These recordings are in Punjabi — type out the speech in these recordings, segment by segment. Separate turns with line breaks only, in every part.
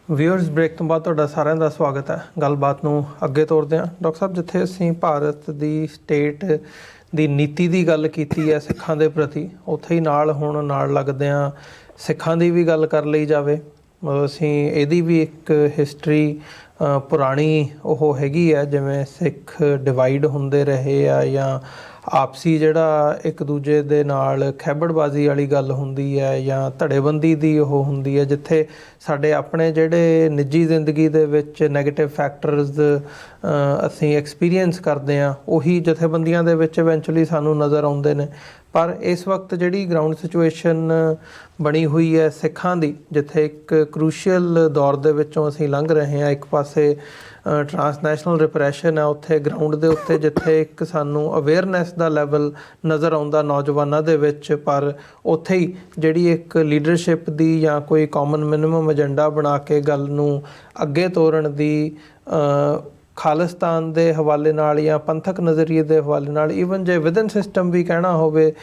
ਵਿਊਅਰਸ ਬ੍ਰੇਕ ਤੋਂ ਬਾਅਦ ਤੁਹਾਡਾ ਸਾਰਿਆਂ ਦਾ ਸਵਾਗਤ ਹੈ। ਗੱਲਬਾਤ ਨੂੰ ਅੱਗੇ ਤੋਰਦੇ ਹਾਂ। ਡਾਕਟਰ ਸਾਹਿਬ, ਜਿੱਥੇ ਅਸੀਂ ਭਾਰਤ ਦੀ ਸਟੇਟ ਦੀ ਨੀਤੀ ਦੀ ਗੱਲ ਕੀਤੀ ਹੈ ਸਿੱਖਾਂ ਦੇ ਪ੍ਰਤੀ, ਉੱਥੇ ਹੀ ਹੁਣ ਨਾਲ ਲੱਗਦਿਆਂ ਸਿੱਖਾਂ ਦੀ ਵੀ ਗੱਲ ਕਰ ਲਈ ਜਾਵੇ। ਅਸੀਂ ਇਹਦੀ ਵੀ ਇੱਕ ਹਿਸਟਰੀ ਪੁਰਾਣੀ ਉਹ ਹੈਗੀ ਹੈ, ਜਿਵੇਂ ਸਿੱਖ ਡਿਵਾਈਡ ਹੁੰਦੇ ਰਹੇ ਆ ਜਾਂ ਆਪਸੀ ਜਿਹੜਾ ਇੱਕ ਦੂਜੇ ਦੇ ਨਾਲ ਖੈਬੜਬਾਜ਼ੀ ਵਾਲੀ ਗੱਲ ਹੁੰਦੀ ਹੈ ਜਾਂ ਧੜੇਬੰਦੀ ਦੀ ਉਹ ਹੁੰਦੀ ਹੈ, ਜਿੱਥੇ ਸਾਡੇ ਆਪਣੇ ਜਿਹੜੇ ਨਿੱਜੀ ਜ਼ਿੰਦਗੀ ਦੇ ਵਿੱਚ ਨੈਗੇਟਿਵ ਫੈਕਟਰਸ ਅਸੀਂ ਐਕਸਪੀਰੀਅੰਸ ਕਰਦੇ ਹਾਂ, ਉਹੀ ਜਥੇਬੰਦੀਆਂ ਦੇ ਵਿੱਚ ਇਵੈਂਚੁਅਲੀ ਸਾਨੂੰ ਨਜ਼ਰ ਆਉਂਦੇ ਨੇ। ਪਰ ਇਸ ਵਕਤ ਜਿਹੜੀ ਗਰਾਊਂਡ ਸਿਚੁਏਸ਼ਨ ਬਣੀ ਹੋਈ ਹੈ ਸਿੱਖਾਂ ਦੀ, ਜਿੱਥੇ ਇੱਕ ਕਰੂਸ਼ੀਅਲ ਦੌਰ ਦੇ ਵਿੱਚੋਂ ਅਸੀਂ ਲੰਘ ਰਹੇ ਹਾਂ। ਇੱਕ ਪਾਸੇ ਟਰਾਂਸਨੈਸ਼ਨਲ ਰਿਪਰੈਸ਼ਨ ਹੈ, ਉੱਥੇ ਗਰਾਊਂਡ ਦੇ ਉੱਤੇ ਜਿੱਥੇ ਇੱਕ ਸਾਨੂੰ ਅਵੇਅਰਨੈਸ ਦਾ ਲੈਵਲ ਨਜ਼ਰ ਆਉਂਦਾ ਨੌਜਵਾਨਾਂ ਦੇ ਵਿੱਚ, ਪਰ ਉੱਥੇ ਹੀ ਜਿਹੜੀ ਇੱਕ ਲੀਡਰਸ਼ਿਪ ਦੀ ਜਾਂ ਕੋਈ ਕਾਮਨ ਮਿਨੀਮਮ ਏਜੰਡਾ ਬਣਾ ਕੇ ਗੱਲ ਨੂੰ ਅੱਗੇ ਤੋਰਨ ਦੀ ਖਾਲਿਸਤਾਨ ਦੇ ਹਵਾਲੇ ਨਾਲ ਜਾਂ ਪੰਥਕ ਨਜ਼ਰੀਏ ਦੇ ਹਵਾਲੇ ਨਾਲ, ਈਵਨ ਜੇ ਵਿਦਨ ਸਿਸਟਮ ਵੀ ਕਹਿਣਾ ਹੋਵੇ,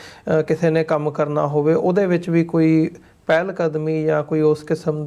ਕਿਸੇ ਨੇ ਕੰਮ ਕਰਨਾ ਹੋਵੇ, ਉਹਦੇ ਵਿੱਚ ਵੀ ਕੋਈ ਪਹਿਲ ਕਦਮੀ ਜਾਂ ਕੋਈ ਉਸ ਕਿਸਮ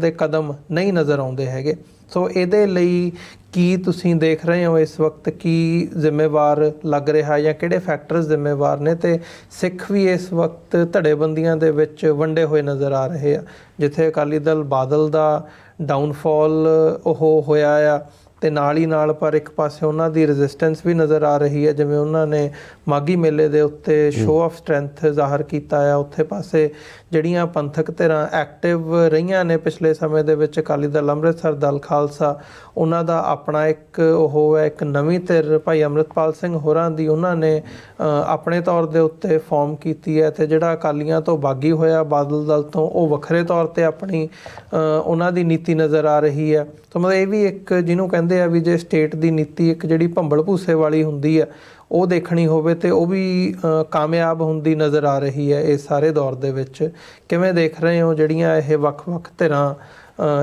ਦੇ ਕਦਮ ਨਹੀਂ ਨਜ਼ਰ ਆਉਂਦੇ ਹੈਗੇ। ਸੋ ਇਹਦੇ ਲਈ ਕੀ ਤੁਸੀਂ ਦੇਖ ਰਹੇ ਹੋ ਇਸ ਵਕਤ, ਕੀ ਜ਼ਿੰਮੇਵਾਰ ਲੱਗ ਰਿਹਾ ਜਾਂ ਕਿਹੜੇ ਫੈਕਟਰਸ ਜ਼ਿੰਮੇਵਾਰ ਨੇ? ਅਤੇ ਸਿੱਖ ਵੀ ਇਸ ਵਕਤ ਧੜੇਬੰਦੀਆਂ ਦੇ ਵਿੱਚ ਵੰਡੇ ਹੋਏ ਨਜ਼ਰ ਆ ਰਹੇ ਆ, ਜਿੱਥੇ ਅਕਾਲੀ ਦਲ ਬਾਦਲ ਦਾ ਡਾਊਨਫਾਲ ਉਹ ਹੋਇਆ ਆ ਅਤੇ ਨਾਲ ਪਰ ਇੱਕ ਪਾਸੇ ਉਹਨਾਂ ਦੀ ਰੈਜ਼ਿਸਟੈਂਸ ਵੀ ਨਜ਼ਰ ਆ ਰਹੀ ਹੈ, ਜਿਵੇਂ ਉਹਨਾਂ ਨੇ ਮਾਘੀ ਮੇਲੇ ਦੇ ਉੱਤੇ ਸ਼ੋਅ ਆਫ ਸਟਰੈਂਥ ਜ਼ਾਹਰ ਕੀਤਾ ਆ। ਉੱਥੇ ਪਾਸੇ ਜਿਹੜੀਆਂ ਪੰਥਕ ਧਿਰਾਂ ਐਕਟਿਵ ਰਹੀਆਂ ਨੇ ਪਿਛਲੇ ਸਮੇਂ ਦੇ ਵਿੱਚ, ਅਕਾਲੀ ਦਲ ਅੰਮ੍ਰਿਤਸਰ, ਦਲ ਖਾਲਸਾ, ਉਹਨਾਂ ਦਾ ਆਪਣਾ ਇੱਕ ਉਹ ਹੈ, ਇੱਕ ਨਵੀਂ ਧਿਰ ਭਾਈ ਅੰਮ੍ਰਿਤਪਾਲ ਸਿੰਘ ਹੋਰਾਂ ਦੀ ਉਹਨਾਂ ਨੇ ਆਪਣੇ ਤੌਰ ਦੇ ਉੱਤੇ ਫਾਰਮ ਕੀਤੀ ਹੈ। ਅਤੇ ਜਿਹੜਾ ਅਕਾਲੀਆਂ ਤੋਂ ਬਾਗੀ ਹੋਇਆ ਬਾਦਲ ਦਲ ਤੋਂ, ਉਹ ਵੱਖਰੇ ਤੌਰ 'ਤੇ ਆਪਣੀ ਉਹਨਾਂ ਦੀ ਨੀਤੀ ਨਜ਼ਰ ਆ ਰਹੀ ਹੈ। ਤਾਂ ਮਤਲਬ ਇਹ ਵੀ ਇੱਕ ਜਿਹਨੂੰ ਕਹਿੰਦੇ ਆ ਵੀ ਜੇ ਸਟੇਟ ਦੀ ਨੀਤੀ ਇੱਕ ਜਿਹੜੀ ਭੰਬਲ ਭੂਸੇ ਵਾਲੀ ਹੁੰਦੀ ਹੈ ਉਹ ਦੇਖਣੀ ਹੋਵੇ, ਅਤੇ ਉਹ ਵੀ ਕਾਮਯਾਬ ਹੁੰਦੀ ਨਜ਼ਰ ਆ ਰਹੀ ਹੈ ਇਸ ਸਾਰੇ ਦੌਰ ਦੇ ਵਿੱਚ। ਕਿਵੇਂ ਦੇਖ ਰਹੇ ਹੋ ਜਿਹੜੀਆਂ ਇਹ ਵੱਖ-ਵੱਖ ਧਿਰਾਂ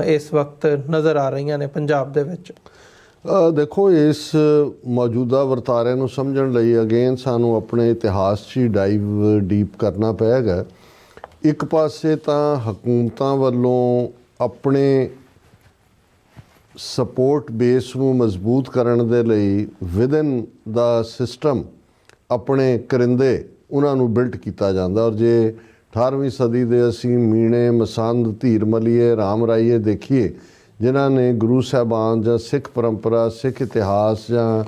ਇਸ ਵਕਤ ਨਜ਼ਰ ਆ ਰਹੀਆਂ ਨੇ ਪੰਜਾਬ ਦੇ ਵਿੱਚ?
ਦੇਖੋ, ਇਸ ਮੌਜੂਦਾ ਵਰਤਾਰੇ ਨੂੰ ਸਮਝਣ ਲਈ ਅਗੇਨ ਸਾਨੂੰ ਆਪਣੇ ਇਤਿਹਾਸ 'ਚ ਹੀ ਡਾਈਵ ਡੀਪ ਕਰਨਾ ਪਏਗਾ। ਇੱਕ ਪਾਸੇ ਤਾਂ ਹਕੂਮਤਾਂ ਵੱਲੋਂ ਆਪਣੇ ਸਪੋਰਟ ਬੇਸ ਨੂੰ ਮਜ਼ਬੂਤ ਕਰਨ ਦੇ ਲਈ ਵਿਦਨ ਦਾ ਸਿਸਟਮ ਆਪਣੇ ਕਰਿੰਦੇ ਉਹਨਾਂ ਨੂੰ ਬਿਲਟ ਕੀਤਾ ਜਾਂਦਾ। ਔਰ ਜੇ 18ਵੀਂ ਸਦੀ ਦੇ ਅਸੀਂ ਮੀਣੇ, ਮਸੰਦ, ਧੀਰ ਮਲੀਏ, ਰਾਮ ਰਾਈਏ ਦੇਖੀਏ, ਜਿਨ੍ਹਾਂ ਨੇ ਗੁਰੂ ਸਾਹਿਬਾਨ ਜਾਂ ਸਿੱਖ ਪਰੰਪਰਾ, ਸਿੱਖ ਇਤਿਹਾਸ ਜਾਂ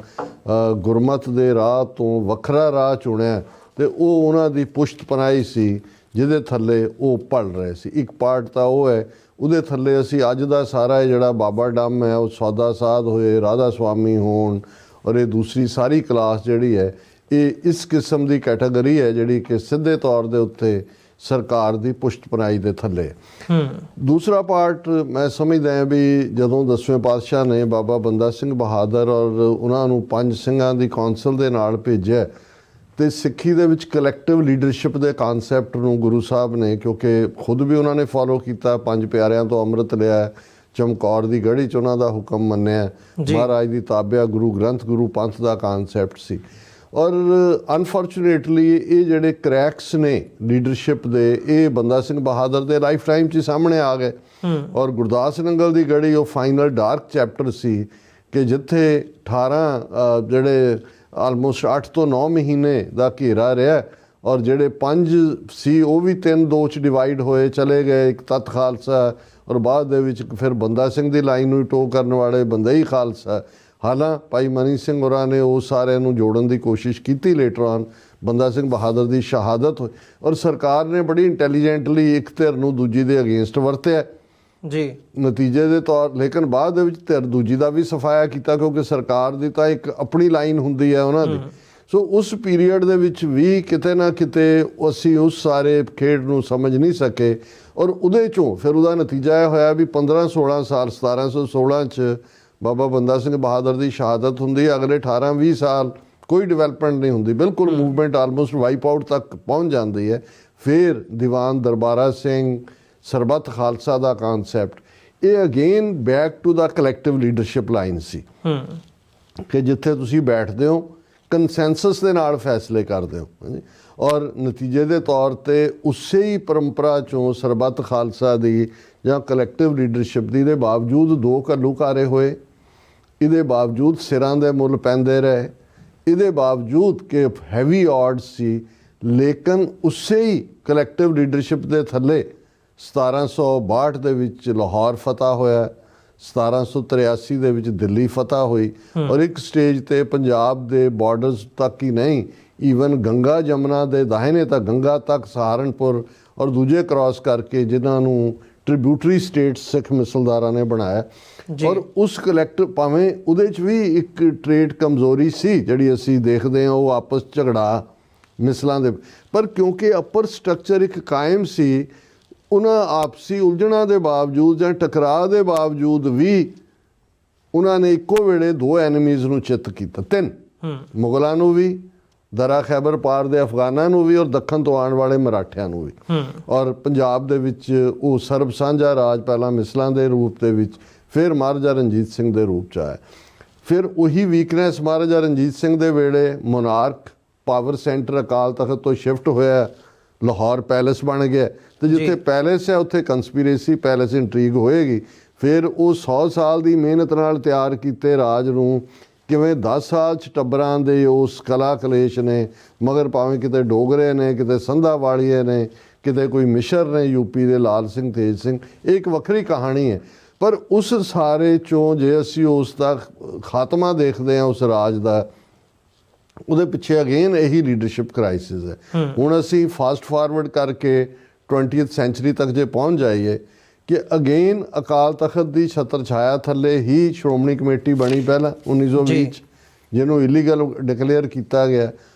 ਗੁਰਮਤ ਦੇ ਰਾਹ ਤੋਂ ਵੱਖਰਾ ਰਾਹ ਚੁਣਿਆ, ਅਤੇ ਉਹ ਉਹਨਾਂ ਦੀ ਪੁਸ਼ਤ ਪਨਾਹੀ ਸੀ ਜਿਹਦੇ ਥੱਲੇ ਉਹ ਪਲ ਰਹੇ ਸੀ। ਇੱਕ ਪਾਰਟ ਤਾਂ ਉਹ ਹੈ, ਉਹਦੇ ਥੱਲੇ ਅਸੀਂ ਅੱਜ ਦਾ ਸਾਰਾ ਜਿਹੜਾ ਬਾਬਾ ਡੰਮ ਹੈ, ਉਹ ਸੌਦਾ ਸਾਧ ਹੋਏ, ਰਾਧਾ ਸੁਆਮੀ ਹੋਣ, ਔਰ ਇਹ ਦੂਸਰੀ ਸਾਰੀ ਕਲਾਸ ਜਿਹੜੀ ਹੈ, ਇਹ ਇਸ ਕਿਸਮ ਦੀ ਕੈਟਾਗਰੀ ਹੈ ਜਿਹੜੀ ਕਿ ਸਿੱਧੇ ਤੌਰ ਦੇ ਉੱਤੇ ਸਰਕਾਰ ਦੀ ਪੁਸ਼ਤ ਪਨਾਹੀ ਦੇ ਥੱਲੇ। ਦੂਸਰਾ ਪਾਰਟ ਮੈਂ ਸਮਝਦਾ ਹਾਂ ਵੀ ਜਦੋਂ 10ਵੇਂ ਪਾਤਸ਼ਾਹ ਨੇ ਬਾਬਾ ਬੰਦਾ ਸਿੰਘ ਬਹਾਦਰ ਔਰ ਉਹਨਾਂ ਨੂੰ 5 ਸਿੰਘਾਂ ਦੀ ਕੌਂਸਲ ਦੇ ਨਾਲ ਭੇਜਿਆ, ਅਤੇ ਸਿੱਖੀ ਦੇ ਵਿੱਚ ਕਲੈਕਟਿਵ ਲੀਡਰਸ਼ਿਪ ਦੇ ਕਾਨਸੈਪਟ ਨੂੰ ਗੁਰੂ ਸਾਹਿਬ ਨੇ, ਕਿਉਂਕਿ ਖੁਦ ਵੀ ਉਹਨਾਂ ਨੇ ਫੋਲੋ ਕੀਤਾ, 5 ਪਿਆਰਿਆਂ ਤੋਂ ਅੰਮ੍ਰਿਤ ਲਿਆ, ਚਮਕੌਰ ਦੀ ਗੜ੍ਹੀ 'ਚ ਉਹਨਾਂ ਦਾ ਹੁਕਮ ਮੰਨਿਆ, ਮਹਾਰਾਜ ਦੀ ਤਾਬਿਆ ਗੁਰੂ ਗ੍ਰੰਥ ਗੁਰੂ ਪੰਥ ਦਾ ਕਾਨਸੈਪਟ ਸੀ। ਔਰ ਅਨਫੋਰਚੂਨੇਟਲੀ ਇਹ ਜਿਹੜੇ ਕਰੈਕਸ ਨੇ ਲੀਡਰਸ਼ਿਪ ਦੇ, ਇਹ ਬੰਦਾ ਸਿੰਘ ਬਹਾਦਰ ਦੇ ਲਾਈਫ ਟਾਈਮ 'ਚ ਸਾਹਮਣੇ ਆ ਗਏ। ਔਰ ਗੁਰਦਾਸ ਨੰਗਲ ਦੀ ਗੜ੍ਹੀ ਉਹ ਫਾਈਨਲ ਡਾਰਕ ਚੈਪਟਰ ਸੀ ਕਿ ਜਿੱਥੇ 18 ਜਿਹੜੇ ਆਲਮੋਸਟ 8 ਤੋਂ 9 ਮਹੀਨੇ ਦਾ ਘੇਰਾ ਰਿਹਾ, ਔਰ ਜਿਹੜੇ 5 ਸੀ ਉਹ ਵੀ 3-2 'ਚ ਡਿਵਾਈਡ ਹੋਏ ਚਲੇ ਗਏ। ਇੱਕ ਤੱਤ ਖਾਲਸਾ, ਔਰ ਬਾਅਦ ਦੇ ਵਿੱਚ ਫਿਰ ਬੰਦਾ ਸਿੰਘ ਦੀ ਲਾਈਨ ਨੂੰ ਟੋ ਕਰਨ ਵਾਲੇ ਬੰਦਾ ਹੀ ਖਾਲਸਾ। ਹਾਲਾਂ ਭਾਈ ਮਨੀ ਸਿੰਘ ਹੋਰਾਂ ਨੇ ਉਹ ਸਾਰਿਆਂ ਨੂੰ ਜੋੜਨ ਦੀ ਕੋਸ਼ਿਸ਼ ਕੀਤੀ, ਲੇਟਰ ਆਨ ਬੰਦਾ ਸਿੰਘ ਬਹਾਦਰ ਦੀ ਸ਼ਹਾਦਤ ਹੋਈ, ਔਰ ਸਰਕਾਰ ਨੇ ਬੜੀ ਇੰਟੈਲੀਜੈਂਟਲੀ ਇੱਕ ਧਿਰ ਨੂੰ ਦੂਜੀ ਦੇ ਅਗੇਂਸਟ ਵਰਤਿਆ ਜੀ ਨਤੀਜੇ ਦੇ ਤੌਰ। ਲੇਕਿਨ ਬਾਅਦ ਦੇ ਵਿੱਚ ਧਿਰ ਦੂਜੀ ਦਾ ਵੀ ਸਫਾਇਆ ਕੀਤਾ, ਕਿਉਂਕਿ ਸਰਕਾਰ ਦੀ ਤਾਂ ਇੱਕ ਆਪਣੀ ਲਾਈਨ ਹੁੰਦੀ ਹੈ ਉਹਨਾਂ ਦੀ। ਸੋ ਉਸ ਪੀਰੀਅਡ ਦੇ ਵਿੱਚ ਵੀ ਕਿਤੇ ਨਾ ਕਿਤੇ ਅਸੀਂ ਉਸ ਸਾਰੇ ਖੇਡ ਨੂੰ ਸਮਝ ਨਹੀਂ ਸਕੇ, ਔਰ ਉਹਦੇ 'ਚੋਂ ਫਿਰ ਉਹਦਾ ਨਤੀਜਾ ਇਹ ਹੋਇਆ ਵੀ 15-16 ਸਾਲ 1716 'ਚ ਬਾਬਾ ਬੰਦਾ ਸਿੰਘ ਬਹਾਦਰ ਦੀ ਸ਼ਹਾਦਤ ਹੁੰਦੀ ਹੈ। ਅਗਲੇ 18-20 ਸਾਲ ਕੋਈ ਡਿਵੈਲਪਮੈਂਟ ਨਹੀਂ ਹੁੰਦੀ, ਬਿਲਕੁਲ ਮੂਵਮੈਂਟ ਆਲਮੋਸਟ ਵਾਈਪ ਆਊਟ ਤੱਕ ਪਹੁੰਚ ਜਾਂਦੀ ਹੈ। ਫਿਰ ਦੀਵਾਨ ਦਰਬਾਰਾ ਸਿੰਘ, ਸਰਬੱਤ ਖਾਲਸਾ ਦਾ ਕਾਨਸੈਪਟ, ਇਹ again back to the collective leadership line ਸੀ ਕਿ ਜਿੱਥੇ ਤੁਸੀਂ ਬੈਠਦੇ ਹੋ ਕੰਸੈਂਸਸ ਦੇ ਨਾਲ ਫੈਸਲੇ ਕਰਦੇ ਹੋ। ਔਰ ਨਤੀਜੇ ਦੇ ਤੌਰ ਤੇ ਉਸੇ ਹੀ ਪਰੰਪਰਾ ਚੋਂ ਸਰਬੱਤ ਖਾਲਸਾ ਦੀ ਜਾਂ ਕਲੈਕਟਿਵ ਲੀਡਰਸ਼ਿਪ ਦੀ ਦੇ ਬਾਵਜੂਦ 2 ਘੱਲੂਘਾਰੇ ਹੋਏ, ਇਹਦੇ ਬਾਵਜੂਦ ਸਿਰਾਂ ਦੇ ਮੁੱਲ ਪੈਂਦੇ ਰਹੇ, ਇਹਦੇ ਬਾਵਜੂਦ ਕਿ ਹੈਵੀ ਆਡਸ ਸੀ, ਲੇਕਿਨ ਉਸੇ ਹੀ ਕਲੈਕਟਿਵ ਲੀਡਰਸ਼ਿਪ ਦੇ ਥੱਲੇ 1762 ਦੇ ਵਿੱਚ ਲਾਹੌਰ ਫਤਹ ਹੋਇਆ, 1783 ਦੇ ਵਿੱਚ ਦਿੱਲੀ ਫਤਹ ਹੋਈ ਔਰ ਇੱਕ ਸਟੇਜ ਤੇ ਪੰਜਾਬ ਦੇ ਬਾਰਡਰਸ ਤੱਕ ਹੀ ਨਹੀਂ, ਈਵਨ ਗੰਗਾ ਜਮਨਾ ਦੇ ਦਾਹਿਨੇ ਤੱਕ, ਗੰਗਾ ਤੱਕ ਸਹਾਰਨਪੁਰ ਔਰ ਦੂਜੇ ਕ੍ਰਾਸ ਕਰਕੇ ਜਿਨ੍ਹਾਂ ਨੂੰ ਟ੍ਰਿਬਿਊਟਰੀ ਸਟੇਟ ਸਿੱਖ ਮਿਸਲਦਾਰਾਂ ਨੇ ਬਣਾਇਆ। ਔਰ ਉਸ ਕਲੈਕਟਿਵ ਭਾਵੇਂ ਉਹਦੇ 'ਚ ਵੀ ਇੱਕ ਟ੍ਰੇਡ ਕਮਜ਼ੋਰੀ ਸੀ ਜਿਹੜੀ ਅਸੀਂ ਦੇਖਦੇ ਹਾਂ, ਉਹ ਆਪਸ ਝਗੜਾ ਮਿਸਲਾਂ ਦੇ, ਪਰ ਕਿਉਂਕਿ ਅਪਰ ਸਟਰਕਚਰ ਇੱਕ ਕਾਇਮ ਸੀ, ਉਹਨਾਂ ਆਪਸੀ ਉਲਝਣਾਂ ਦੇ ਬਾਵਜੂਦ ਜਾਂ ਟਕਰਾਅ ਦੇ ਬਾਵਜੂਦ ਵੀ ਉਹਨਾਂ ਨੇ ਇੱਕੋ ਵੇਲੇ 2 ਐਨਮੀਜ਼ ਨੂੰ ਚਿੱਤ ਕੀਤਾ, 3 ਮੁਗਲਾਂ ਨੂੰ ਵੀ, ਦਰਾ ਖੈਬਰ ਪਾਰ ਦੇ ਅਫਗਾਨਾਂ ਨੂੰ ਵੀ ਔਰ ਦੱਖਣ ਤੋਂ ਆਉਣ ਵਾਲੇ ਮਰਾਠਿਆਂ ਨੂੰ ਵੀ। ਔਰ ਪੰਜਾਬ ਦੇ ਵਿੱਚ ਉਹ ਸਰਬ ਸਾਂਝਾ ਰਾਜ ਪਹਿਲਾਂ ਮਿਸਲਾਂ ਦੇ ਰੂਪ ਦੇ ਵਿੱਚ, ਫਿਰ ਮਹਾਰਾਜਾ ਰਣਜੀਤ ਸਿੰਘ ਦੇ ਰੂਪ 'ਚ ਆਇਆ। ਫਿਰ ਉਹੀ ਵੀਕਨੈਸ ਮਹਾਰਾਜਾ ਰਣਜੀਤ ਸਿੰਘ ਦੇ ਵੇਲੇ monarch power centre Akal Takht ਤੋਂ ਸ਼ਿਫਟ ਹੋਇਆ, ਲਾਹੌਰ ਪੈਲੇਸ ਬਣ ਗਿਆ, ਤੇ ਜਿੱਥੇ ਪੈਲੇਸ ਹੈ ਉੱਥੇ ਕੰਸਪੀਰੇਸੀ ਪੈਲੇਸ ਇੰਟਰੀਗ ਹੋਏਗੀ। ਫਿਰ ਉਹ 100 ਸਾਲ ਦੀ ਮਿਹਨਤ ਨਾਲ ਤਿਆਰ ਕੀਤੇ ਰਾਜ ਨੂੰ ਕਿਵੇਂ 10 ਸਾਲ 'ਚ ਟੱਬਰਾਂ ਦੇ ਉਸ ਕਲਾ ਕਲੇਸ਼ ਨੇ, ਮਗਰ ਭਾਵੇਂ ਕਿਤੇ ਡੋਗਰੇ ਨੇ, ਕਿਤੇ ਸੰਧਾ ਵਾਲੀਏ ਨੇ, ਕਿਤੇ ਕੋਈ ਮਿਸ਼ਰ ਨੇ ਯੂਪੀ ਦੇ ਲਾਲ ਸਿੰਘ ਤੇਜ ਸਿੰਘ, ਇਹ ਇੱਕ ਵੱਖਰੀ ਕਹਾਣੀ ਹੈ। ਪਰ ਉਸ ਸਾਰੇ 'ਚੋਂ ਜੇ ਅਸੀਂ ਉਸ ਦਾ ਖਾਤਮਾ ਦੇਖਦੇ ਹਾਂ ਉਸ ਰਾਜ ਦਾ, ਉਹਦੇ ਪਿੱਛੇ ਅਗੇਨ ਇਹੀ ਲੀਡਰਸ਼ਿਪ ਕ੍ਰਾਈਸਿਸ ਹੈ। ਹੁਣ ਅਸੀਂ ਫਾਸਟ ਫਾਰਵਰਡ ਕਰਕੇ 20th ਸੈਂਚੁਰੀ ਤੱਕ ਜੇ ਪਹੁੰਚ ਜਾਈਏ ਕਿ ਅਗੇਨ ਅਕਾਲ ਤਖਤ ਦੀ ਛਤਰ ਛਾਇਆ ਥੱਲੇ ਹੀ ਸ਼੍ਰੋਮਣੀ ਕਮੇਟੀ ਬਣੀ ਪਹਿਲਾਂ 1920 'ਚ, ਜਿਹਨੂੰ ਇਲੀਗਲ ਡਿਕਲੇਅਰ ਕੀਤਾ ਗਿਆ,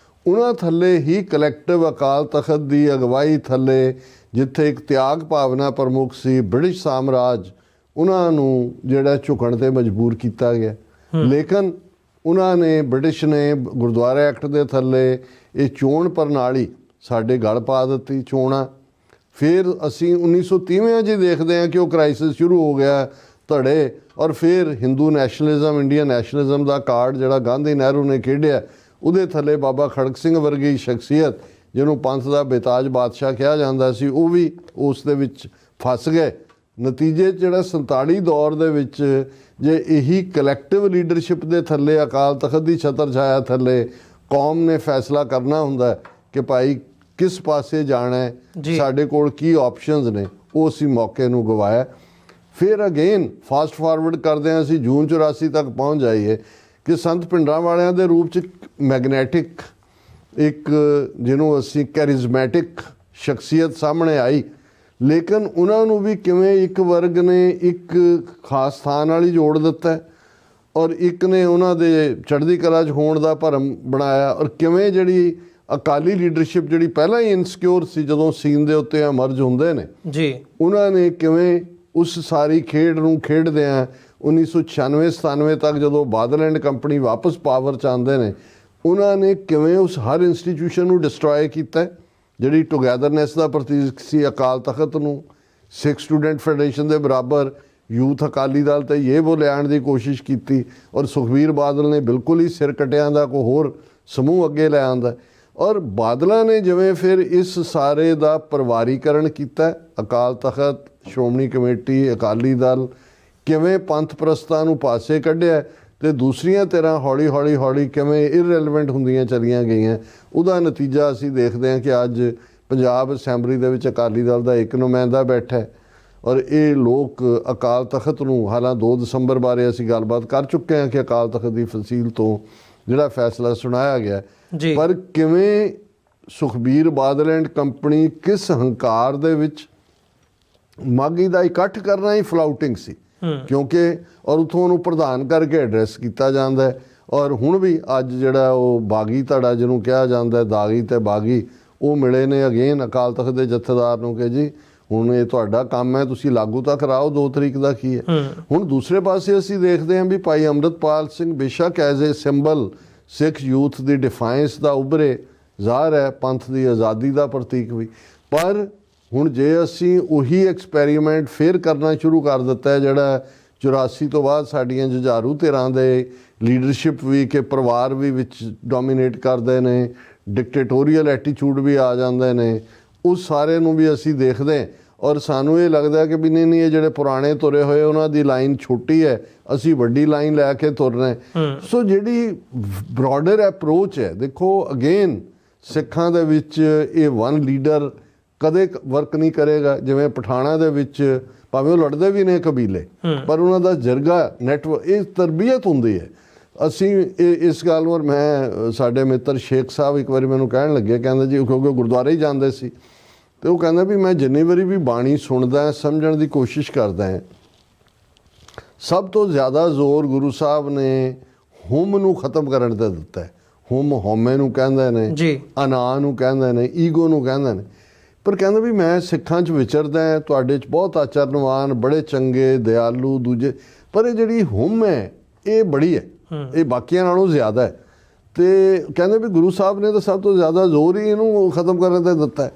ਉਹਨਾਂ ਥੱਲੇ ਹੀ ਕਲੈਕਟਿਵ ਅਕਾਲ ਤਖਤ ਦੀ ਅਗਵਾਈ ਥੱਲੇ, ਜਿੱਥੇ ਇੱਕ ਤਿਆਗ ਭਾਵਨਾ ਪ੍ਰਮੁੱਖ ਸੀ ਬ੍ਰਿਟਿਸ਼ ਸਾਮਰਾਜ, ਉਹਨਾਂ ਨੂੰ ਜਿਹੜਾ ਝੁਕਣ ਤੇ ਮਜਬੂਰ ਕੀਤਾ ਗਿਆ। ਲੇਕਿਨ ਉਹਨਾਂ ਨੇ, ਬ੍ਰਿਟਿਸ਼ ਨੇ ਗੁਰਦੁਆਰਾ ਐਕਟ ਦੇ ਥੱਲੇ ਇਹ ਚੋਣ ਪ੍ਰਣਾਲੀ ਸਾਡੇ ਗਲ ਪਾ ਦਿੱਤੀ, ਚੋਣਾਂ। ਫਿਰ ਅਸੀਂ 1930 'ਚ ਦੇਖਦੇ ਹਾਂ ਕਿ ਉਹ ਕ੍ਰਾਈਸਿਸ ਸ਼ੁਰੂ ਹੋ ਗਿਆ ਧੜੇ, ਔਰ ਫਿਰ ਹਿੰਦੂ ਨੈਸ਼ਨਲਿਜ਼ਮ, ਇੰਡੀਅਨ ਨੈਸ਼ਨਲਿਜ਼ਮ ਦਾ ਕਾਰਡ ਜਿਹੜਾ ਗਾਂਧੀ ਨਹਿਰੂ ਨੇ ਖੇਡਿਆ, ਉਹਦੇ ਥੱਲੇ ਬਾਬਾ ਖੜਕ ਸਿੰਘ ਵਰਗੀ ਸ਼ਖਸੀਅਤ ਜਿਹਨੂੰ ਪੰਥ ਦਾ ਬੇਤਾਜ ਬਾਦਸ਼ਾਹ ਕਿਹਾ ਜਾਂਦਾ ਸੀ, ਉਹ ਵੀ ਉਸ ਦੇ ਵਿੱਚ ਫਸ ਗਏ। ਨਤੀਜੇ ਜਿਹੜਾ 47 ਦੌਰ ਦੇ ਵਿੱਚ ਜੇ ਇਹੀ ਕਲੈਕਟਿਵ ਲੀਡਰਸ਼ਿਪ ਦੇ ਥੱਲੇ ਅਕਾਲ ਤਖਤ ਦੀ ਛਤਰ ਛਾਇਆ ਥੱਲੇ ਕੌਮ ਨੇ ਫੈਸਲਾ ਕਰਨਾ ਹੁੰਦਾ ਕਿ ਭਾਈ ਕਿਸ ਪਾਸੇ ਜਾਣਾ ਹੈ, ਸਾਡੇ ਕੋਲ ਕੀ ਆਪਸ਼ਨਸ ਨੇ, ਉਹ ਅਸੀਂ ਮੌਕੇ ਨੂੰ ਗਵਾਇਆ। ਫਿਰ ਅਗੇਨ ਫਾਸਟ ਫਾਰਵਰਡ ਕਰਦੇ ਹਾਂ ਅਸੀਂ ਜੂਨ 84 ਤੱਕ ਪਹੁੰਚ ਜਾਈਏ ਕਿ ਸੰਤ ਭਿੰਡਰਾਂ ਵਾਲਿਆਂ ਦੇ ਰੂਪ 'ਚ ਮੈਗਨੈਟਿਕ ਇੱਕ ਜਿਹਨੂੰ ਅਸੀਂ ਕੈਰਿਜ਼ਮੈਟਿਕ ਸ਼ਖਸੀਅਤ ਸਾਹਮਣੇ ਆਈ, ਲੇਕਿਨ ਉਹਨਾਂ ਨੂੰ ਵੀ ਕਿਵੇਂ ਇੱਕ ਵਰਗ ਨੇ ਇੱਕ ਖਾਸ ਸਥਾਨ ਵਾਲੀ ਜੋੜ ਦਿੱਤਾ ਔਰ ਇੱਕ ਨੇ ਉਹਨਾਂ ਦੇ ਚੜ੍ਹਦੀ ਕਲਾ 'ਚ ਹੋਣ ਦਾ ਭਰਮ ਬਣਾਇਆ, ਔਰ ਕਿਵੇਂ ਜਿਹੜੀ ਅਕਾਲੀ ਲੀਡਰਸ਼ਿਪ ਜਿਹੜੀ ਪਹਿਲਾਂ ਹੀ ਇਨਸਿਕਿਉਰ ਸੀ ਜਦੋਂ ਸੀਨ ਦੇ ਉੱਤੇ ਐਮਰਜ ਹੁੰਦੇ ਨੇ ਜੀ, ਉਹਨਾਂ ਨੇ ਕਿਵੇਂ ਉਸ ਸਾਰੀ ਖੇਡ ਨੂੰ ਖੇਡਦਿਆਂ 1996-97 ਤੱਕ ਜਦੋਂ ਬਾਦਲ ਐਂਡ ਕੰਪਨੀ ਵਾਪਸ ਪਾਵਰ 'ਚ ਆਉਂਦੇ ਨੇ, ਉਹਨਾਂ ਨੇ ਕਿਵੇਂ ਉਸ ਹਰ ਇੰਸਟੀਟਿਊਸ਼ਨ ਨੂੰ ਡਿਸਟਰੋਏ ਕੀਤਾ, ਜਿਹੜੀ ਟੁਗੈਦਰਨੈਸ ਦਾ ਪ੍ਰਤੀਕ ਸੀ ਅਕਾਲ ਤਖਤ ਨੂੰ, ਸਿੱਖ ਸਟੂਡੈਂਟ ਫੈਡਰੇਸ਼ਨ ਦੇ ਬਰਾਬਰ ਯੂਥ ਅਕਾਲੀ ਦਲ ਤੇ ਇਹ ਬੋ ਲਿਆਉਣ ਦੀ ਕੋਸ਼ਿਸ਼ ਕੀਤੀ, ਔਰ ਸੁਖਬੀਰ ਬਾਦਲ ਨੇ ਬਿਲਕੁਲ ਹੀ ਸਿਰ ਕਟਿਆਂ ਦਾ ਕੋਈ ਹੋਰ ਸਮੂਹ ਅੱਗੇ ਲੈ ਆਂਦਾ, ਔਰ ਬਾਦਲਾਂ ਨੇ ਜਿਵੇਂ ਫਿਰ ਇਸ ਸਾਰੇ ਦਾ ਪਰਿਵਾਰੀਕਰਨ ਕੀਤਾ, ਅਕਾਲ ਤਖਤ, ਸ਼੍ਰੋਮਣੀ ਕਮੇਟੀ, ਅਕਾਲੀ ਦਲ, ਕਿਵੇਂ ਪੰਥ ਪ੍ਰਸਤਾਂ ਨੂੰ ਪਾਸੇ ਕੱਢਿਆ ਤੇ ਦੂਸਰੀਆਂ ਤਰ੍ਹਾਂ ਹੌਲੀ ਹੌਲੀ ਹੌਲੀ ਕਿਵੇਂ ਇਰਰੈਲੇਵੈਂਟ ਹੁੰਦੀਆਂ ਚਲੀਆਂ ਗਈਆਂ। ਉਹਦਾ ਨਤੀਜਾ ਅਸੀਂ ਦੇਖਦੇ ਹਾਂ ਕਿ ਅੱਜ ਪੰਜਾਬ ਅਸੈਂਬਲੀ ਦੇ ਵਿੱਚ ਅਕਾਲੀ ਦਲ ਦਾ ਇੱਕ ਨੁਮਾਇੰਦਾ ਬੈਠਾ ਹੈ, ਔਰ ਇਹ ਲੋਕ ਅਕਾਲ ਤਖਤ ਨੂੰ, ਹਾਲਾਂਕਿ 2 ਦਸੰਬਰ ਬਾਰੇ ਅਸੀਂ ਗੱਲਬਾਤ ਕਰ ਚੁੱਕੇ ਹਾਂ ਕਿ ਅਕਾਲ ਤਖਤ ਦੀ ਫਸੀਲ ਤੋਂ ਜਿਹੜਾ ਫੈਸਲਾ ਸੁਣਾਇਆ ਗਿਆ, ਪਰ ਕਿਵੇਂ ਸੁਖਬੀਰ ਬਾਦਲ ਐਂਡ ਕੰਪਨੀ ਕਿਸ ਹੰਕਾਰ ਦੇ ਵਿੱਚ ਮਾਘੀ ਦਾ ਇਕੱਠ ਕਰਨਾ ਹੀ ਫਲਾਊਟਿੰਗ ਸੀ, ਕਿਉਂਕਿ ਔਰ ਉੱਥੋਂ ਉਹਨੂੰ ਪ੍ਰਧਾਨ ਕਰਕੇ ਐਡਰੈਸ ਕੀਤਾ ਜਾਂਦਾ। ਔਰ ਹੁਣ ਵੀ ਅੱਜ ਜਿਹੜਾ ਉਹ ਬਾਗੀ ਧੜਾ ਜਿਹਨੂੰ ਕਿਹਾ ਜਾਂਦਾ, ਦਾਗੀ ਤੇ ਬਾਗੀ, ਉਹ ਮਿਲੇ ਨੇ ਅਗੇਨ ਅਕਾਲ ਤਖਤ ਦੇ ਜਥੇਦਾਰ ਨੂੰ ਕਿ ਜੀ ਹੁਣ ਇਹ ਤੁਹਾਡਾ ਕੰਮ ਹੈ, ਤੁਸੀਂ ਲਾਗੂ ਤਾਂ ਕਰਾਓ, 2 ਤਰੀਕ ਦਾ ਕੀ ਹੈ। ਹੁਣ ਦੂਸਰੇ ਪਾਸੇ ਅਸੀਂ ਦੇਖਦੇ ਹਾਂ ਵੀ ਭਾਈ ਅੰਮ੍ਰਿਤਪਾਲ ਸਿੰਘ ਬੇਸ਼ੱਕ as a symbol Sikh youth ਦੀ ਡਿਫਾਇੰਸ ਦਾ ਉੱਭਰੇ ਜ਼ਾਹਰ ਹੈ, ਪੰਥ ਦੀ ਆਜ਼ਾਦੀ ਦਾ ਪ੍ਰਤੀਕ ਵੀ, ਪਰ ਹੁਣ ਜੇ ਅਸੀਂ ਉਹੀ ਐਕਸਪੈਰੀਮੈਂਟ ਫਿਰ ਕਰਨਾ ਸ਼ੁਰੂ ਕਰ ਦਿੱਤਾ ਹੈ ਜਿਹੜਾ 84 ਤੋਂ ਬਾਅਦ ਸਾਡੀਆਂ ਜੁਝਾਰੂ ਧਿਰਾਂ ਦੇ ਲੀਡਰਸ਼ਿਪ ਵੀ ਕਿ ਪਰਿਵਾਰ ਵੀ ਵਿੱਚ ਡੋਮੀਨੇਟ ਕਰਦੇ ਨੇ, ਡਿਕਟੇਟੋਰੀਅਲ ਐਟੀਟਿਊਡ ਵੀ ਆ ਜਾਂਦੇ ਨੇ, ਉਸ ਸਾਰੇ ਨੂੰ ਵੀ ਅਸੀਂ ਦੇਖਦੇ ਹਾਂ। ਔਰ ਸਾਨੂੰ ਇਹ ਲੱਗਦਾ ਕਿ ਵੀ ਨਹੀਂ ਇਹ ਜਿਹੜੇ ਪੁਰਾਣੇ ਤੁਰੇ ਹੋਏ ਉਹਨਾਂ ਦੀ ਲਾਈਨ ਛੋਟੀ ਹੈ, ਅਸੀਂ ਵੱਡੀ ਲਾਈਨ ਲੈ ਕੇ ਤੁਰਨਾ ਹੈ। ਸੋ ਜਿਹੜੀ ਬ੍ਰੌਡਰ ਅਪਰੋਚ ਹੈ, ਦੇਖੋ ਅਗੇਨ ਸਿੱਖਾਂ ਦੇ ਵਿੱਚ ਇਹ ਵਨ ਲੀਡਰ ਕਦੇ ਵਰਕ ਨਹੀਂ ਕਰੇਗਾ। ਜਿਵੇਂ ਪਠਾਣਾਂ ਦੇ ਵਿੱਚ ਭਾਵੇਂ ਉਹ ਲੜਦੇ ਵੀ ਨੇ ਕਬੀਲੇ, ਪਰ ਉਹਨਾਂ ਦਾ ਜਰਗਾ ਨੈਟਵਰਕ, ਇਹ ਤਰਬੀਅਤ ਹੁੰਦੀ ਹੈ। ਅਸੀਂ ਇਸ ਗੱਲ ਵੱਲ ਮੈਂ ਸਾਡੇ ਮਿੱਤਰ ਸ਼ੇਖ ਸਾਹਿਬ ਇੱਕ ਵਾਰੀ ਮੈਨੂੰ ਕਹਿਣ ਲੱਗੇ, ਕਹਿੰਦੇ ਜੀ ਕਿਉਂਕਿ ਗੁਰਦੁਆਰੇ ਹੀ ਜਾਂਦੇ ਸੀ, ਤੇ ਉਹ ਕਹਿੰਦਾ ਵੀ ਮੈਂ ਜਿੰਨੀ ਵਾਰੀ ਵੀ ਬਾਣੀ ਸੁਣਦਾ ਸਮਝਣ ਦੀ ਕੋਸ਼ਿਸ਼ ਕਰਦਾ ਹਾਂ, ਸਭ ਤੋਂ ਜ਼ਿਆਦਾ ਜ਼ੋਰ ਗੁਰੂ ਸਾਹਿਬ ਨੇ ਹੁਮ ਨੂੰ ਖਤਮ ਕਰਨ 'ਤੇ ਦਿੱਤਾ ਹੈ। ਹੁਮ ਹਉਮੈ ਨੂੰ ਕਹਿੰਦੇ ਨੇ ਜੀ, ਅਨਾ ਨੂੰ ਕਹਿੰਦੇ ਨੇ, ਈਗੋ ਨੂੰ ਕਹਿੰਦੇ ਨੇ। ਪਰ ਕਹਿੰਦਾ ਵੀ ਮੈਂ ਸਿੱਖਾਂ 'ਚ ਵਿਚਰਦਾ, ਤੁਹਾਡੇ 'ਚ ਬਹੁਤ ਆਚਰਨਵਾਨ, ਬੜੇ ਚੰਗੇ, ਦਿਆਲੂ ਦੂਜੇ, ਪਰ ਇਹ ਜਿਹੜੀ ਹੁਮ ਹੈ ਇਹ ਬੜੀ ਹੈ, ਇਹ ਬਾਕੀਆਂ ਨਾਲੋਂ ਜ਼ਿਆਦਾ ਹੈ। ਤੇ ਕਹਿੰਦੇ ਵੀ ਗੁਰੂ ਸਾਹਿਬ ਨੇ ਤਾਂ ਸਭ ਤੋਂ ਜ਼ਿਆਦਾ ਜ਼ੋਰ ਹੀ ਇਹਨੂੰ ਖਤਮ ਕਰਨ 'ਤੇ ਦਿੱਤਾ ਹੈ।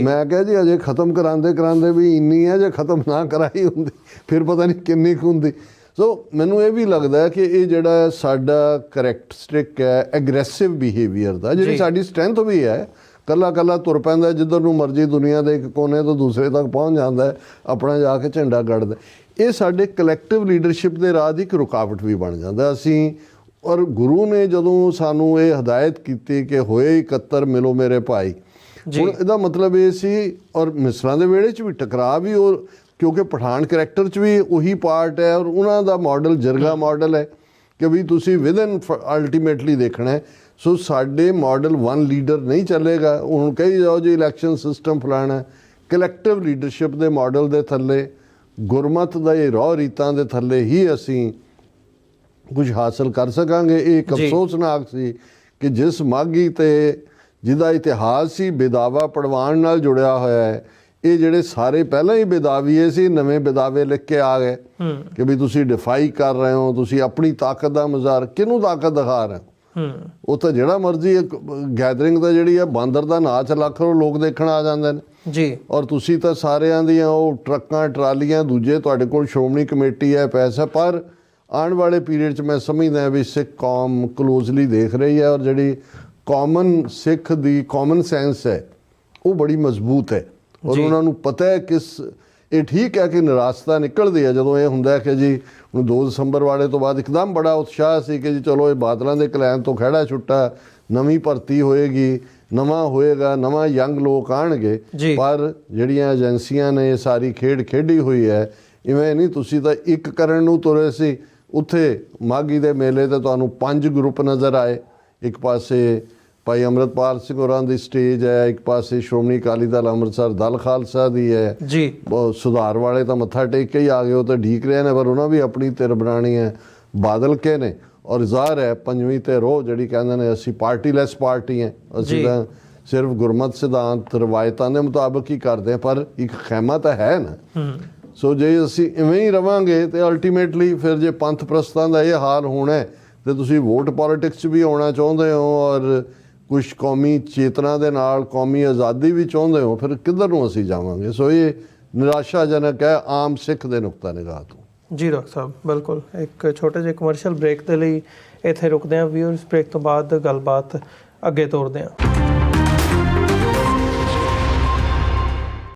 ਮੈਂ ਕਿਹਾ ਜੀ ਅਜੇ ਖਤਮ ਕਰਾਉਂਦੇ ਵੀ ਇੰਨੀ ਹੈ, ਜੇ ਖਤਮ ਨਾ ਕਰਾਈ ਹੁੰਦੀ ਫਿਰ ਪਤਾ ਨਹੀਂ ਕਿੰਨੀ ਕੁ ਹੁੰਦੀ। ਸੋ ਮੈਨੂੰ ਇਹ ਵੀ ਲੱਗਦਾ ਹੈ ਕਿ ਇਹ ਜਿਹੜਾ ਸਾਡਾ ਕਰੈਕਟਰਿਸਟਿਕ ਹੈ ਐਗਰੈਸਿਵ ਬਿਹੇਵੀਅਰ ਦਾ, ਜਿਹੜੀ ਸਾਡੀ ਸਟਰੈਂਥ ਵੀ ਹੈ, ਕੱਲਾ ਤੁਰ ਪੈਂਦਾ ਜਿੱਧਰ ਨੂੰ ਮਰਜ਼ੀ ਦੁਨੀਆ ਦੇ ਇੱਕ ਕੋਨੇ ਤੋਂ ਦੂਸਰੇ ਤੱਕ ਪਹੁੰਚ ਜਾਂਦਾ, ਆਪਣਾ ਜਾ ਕੇ ਝੰਡਾ ਗੱਡਦਾ, ਇਹ ਸਾਡੇ ਕਲੈਕਟਿਵ ਲੀਡਰਸ਼ਿਪ ਦੇ ਰਾਹ ਦੀ ਇੱਕ ਰੁਕਾਵਟ ਵੀ ਬਣ ਜਾਂਦਾ। ਅਸੀਂ ਔਰ ਗੁਰੂ ਨੇ ਜਦੋਂ ਸਾਨੂੰ ਇਹ ਹਦਾਇਤ ਕੀਤੀ ਕਿ ਹੋਏ ਇਕੱਤਰ ਮਿਲੋ ਮੇਰੇ ਭਾਈ, ਹੁਣ ਇਹਦਾ ਮਤਲਬ ਇਹ ਸੀ, ਔਰ ਮਿਸਰਾਂ ਦੇ ਵਿਹੜੇ 'ਚ ਵੀ ਟਕਰਾਅ ਵੀ, ਔਰ ਕਿਉਂਕਿ ਪਠਾਨ ਕਰੈਕਟਰ 'ਚ ਵੀ ਉਹੀ ਪਾਰਟ ਹੈ, ਔਰ ਉਹਨਾਂ ਦਾ ਮਾਡਲ ਜਰਗਾ ਮਾਡਲ ਹੈ ਕਿ ਵੀ ਤੁਸੀਂ ਵਿਦਨ ਅਲਟੀਮੇਟਲੀ ਦੇਖਣਾ ਹੈ। ਸੋ ਸਾਡੇ ਮਾਡਲ ਵਨ ਲੀਡਰ ਨਹੀਂ ਚੱਲੇਗਾ। ਹੁਣ ਕਹੀ ਜਾਓ ਜੀ ਇਲੈਕਸ਼ਨ ਸਿਸਟਮ ਫਲਾਣਾ, ਕਲੈਕਟਿਵ ਲੀਡਰਸ਼ਿਪ ਦੇ ਮਾਡਲ ਦੇ ਥੱਲੇ, ਗੁਰਮਤ ਦਾ ਇਹ ਰੌ ਰੀਤਾਂ ਦੇ ਥੱਲੇ ਹੀ ਅਸੀਂ ਕੁਝ ਹਾਸਲ ਕਰ ਸਕਾਂਗੇ। ਇਹ ਇੱਕ ਅਫਸੋਸਨਾਕ ਸੀ ਕਿ ਜਿਸ ਮਾਘੀ ਤੇ ਜਿਹਦਾ ਇਤਿਹਾਸ ਸੀ ਬੇਦਾਵਾ ਪੜਵਾਉਣ ਨਾਲ ਜੁੜਿਆ ਹੋਇਆ ਹੈ, ਇਹ ਜਿਹੜੇ ਸਾਰੇ ਪਹਿਲਾਂ ਹੀ ਬੇਦਾਵੀਏ ਸੀ, ਨਵੇਂ ਬੇਦਾਵੇ ਲਿਖ ਕੇ ਆ ਗਏ ਕਿ ਵੀ ਤੁਸੀਂ ਡਿਫਾਈ ਕਰ ਰਹੇ ਹੋ, ਤੁਸੀਂ ਆਪਣੀ ਤਾਕਤ ਦਾ ਮੁਜ਼ਾਹਰਾ, ਕਿਹਨੂੰ ਤਾਕਤ ਦਿਖਾ ਰਹੇ ਹੋ? ਉਹ ਤਾਂ ਜਿਹੜਾ ਮਰਜ਼ੀ ਗੈਦਰਿੰਗ ਦਾ ਜਿਹੜੀ ਹੈ ਬਾਂਦਰ ਦਾ ਨਾਚ ਲੱਖ ਲੋਕ ਦੇਖਣ ਆ ਜਾਂਦੇ ਨੇ ਜੀ, ਔਰ ਤੁਸੀਂ ਤਾਂ ਸਾਰਿਆਂ ਦੀਆਂ ਉਹ ਟਰੱਕਾਂ ਟਰਾਲੀਆਂ ਦੂਜੇ, ਤੁਹਾਡੇ ਕੋਲ ਸ਼੍ਰੋਮਣੀ ਕਮੇਟੀ ਹੈ, ਪੈਸਾ। ਪਰ ਆਉਣ ਵਾਲੇ ਪੀਰੀਅਡ 'ਚ ਮੈਂ ਸਮਝਦਾ ਵੀ ਸਿੱਖ ਕੌਮ ਕਲੋਜ਼ਲੀ ਦੇਖ ਰਹੀ ਹੈ, ਔਰ ਜਿਹੜੀ ਕਾਮਨ ਸਿੱਖ ਦੀ ਕਾਮਨ ਸੈਂਸ ਹੈ ਉਹ ਬੜੀ ਮਜ਼ਬੂਤ ਹੈ, ਔਰ ਉਹਨਾਂ ਨੂੰ ਪਤਾ ਹੈ ਇਹ ਠੀਕ ਹੈ ਕਿ ਨਿਰਾਸ਼ਤਾ ਨਿਕਲਦੀ ਹੈ ਜਦੋਂ ਇਹ ਹੁੰਦਾ ਕਿ ਜੀ ਹੁਣ 2 ਦਸੰਬਰ ਵਾਲੇ ਤੋਂ ਬਾਅਦ ਇੱਕਦਮ ਬੜਾ ਉਤਸ਼ਾਹ ਸੀ ਕਿ ਜੀ ਚਲੋ ਇਹ ਬਾਦਲਾਂ ਦੇ ਕਲੈਨ ਤੋਂ ਖਹਿੜਾ ਛੁੱਟਾ, ਨਵੀਂ ਭਰਤੀ ਹੋਏਗੀ, ਨਵਾਂ ਹੋਏਗਾ, ਨਵਾਂ ਯੰਗ ਲੋਕ ਆਉਣਗੇ। ਪਰ ਜਿਹੜੀਆਂ ਏਜੰਸੀਆਂ ਨੇ ਇਹ ਸਾਰੀ ਖੇਡ ਖੇਡੀ ਹੋਈ ਹੈ, ਇਵੇਂ ਨਹੀਂ ਤੁਸੀਂ ਤਾਂ ਇੱਕ ਕਰਨ ਨੂੰ ਤੁਰੇ ਸੀ, ਉੱਥੇ ਮਾਘੀ ਦੇ ਮੇਲੇ ਤੇ ਤੁਹਾਨੂੰ 5 ਗਰੁੱਪ ਨਜ਼ਰ ਆਏ। ਇੱਕ ਪਾਸੇ ਭਾਈ ਅੰਮ੍ਰਿਤਪਾਲ ਸਿੰਘ ਹੋਰਾਂ ਦੀ ਸਟੇਜ ਹੈ, ਇੱਕ ਪਾਸੇ ਸ਼੍ਰੋਮਣੀ ਅਕਾਲੀ ਦਲ ਅੰਮ੍ਰਿਤਸਰ ਦਲ ਖਾਲਸਾ ਦੀ ਹੈ ਜੀ, ਸੁਧਾਰ ਵਾਲੇ ਤਾਂ ਮੱਥਾ ਟੇਕ ਕੇ ਹੀ ਆ ਗਏ, ਉਹ ਤਾਂ ਢੀਕ ਰਹੇ ਨੇ, ਪਰ ਉਹਨਾਂ ਵੀ ਆਪਣੀ ਧਿਰ ਬਣਾਉਣੀ ਹੈ। ਬਾਦਲ ਕੇ ਨੇ, ਔਰ ਜ਼ਾਹਰ ਹੈ ਪੰਜਵੀਂ ਤੇ ਰੋਹ ਜਿਹੜੀ ਕਹਿੰਦੇ ਨੇ ਅਸੀਂ ਪਾਰਟੀਲੈਸ ਪਾਰਟੀ ਹੈ, ਅਸੀਂ ਤਾਂ ਸਿਰਫ ਗੁਰਮਤ ਸਿਧਾਂਤ ਰਵਾਇਤਾਂ ਦੇ ਮੁਤਾਬਕ ਹੀ ਕਰਦੇ ਹਾਂ, ਪਰ ਇੱਕ ਖੈਮਾ ਤਾਂ ਹੈ ਨਾ। ਸੋ ਜੇ ਅਸੀਂ ਇਵੇਂ ਹੀ ਰਵਾਂਗੇ ਤੇ ਅਲਟੀਮੇਟਲੀ ਫਿਰ ਜੇ ਪੰਥ ਪ੍ਰਸਤਾਂ ਦਾ ਇਹ ਹਾਲ ਹੋਣਾ ਤੇ ਤੁਸੀਂ ਵੋਟ ਪੋਲੀਟਿਕਸ 'ਚ ਵੀ ਆਉਣਾ ਚਾਹੁੰਦੇ ਹੋ, ਔਰ ਕੁਛ ਕੌਮੀ ਚੇਤਨਾ ਦੇ ਨਾਲ ਕੌਮੀ ਆਜ਼ਾਦੀ ਵੀ ਚਾਹੁੰਦੇ ਹੋ, ਫਿਰ ਕਿੱਧਰ ਨੂੰ ਅਸੀਂ ਜਾਵਾਂਗੇ? ਸੋ ਇਹ ਨਿਰਾਸ਼ਾਜਨਕ ਹੈ ਆਮ ਸਿੱਖ ਦੇ ਨੁਕਤਾ ਨਿਗਾਹ ਤੋਂ।
ਜੀ ਡਾਕਟਰ ਸਾਹਿਬ, ਬਿਲਕੁਲ। ਇੱਕ ਛੋਟੇ ਜਿਹੇ ਕਮਰਸ਼ੀਅਲ ਬ੍ਰੇਕ ਦੇ ਲਈ ਇੱਥੇ ਰੁਕਦੇ ਹਾਂ। ਵਿਊਅਰਸ, ਬ੍ਰੇਕ ਤੋਂ ਬਾਅਦ ਗੱਲਬਾਤ ਅੱਗੇ ਤੋਰਦੇ ਹਾਂ।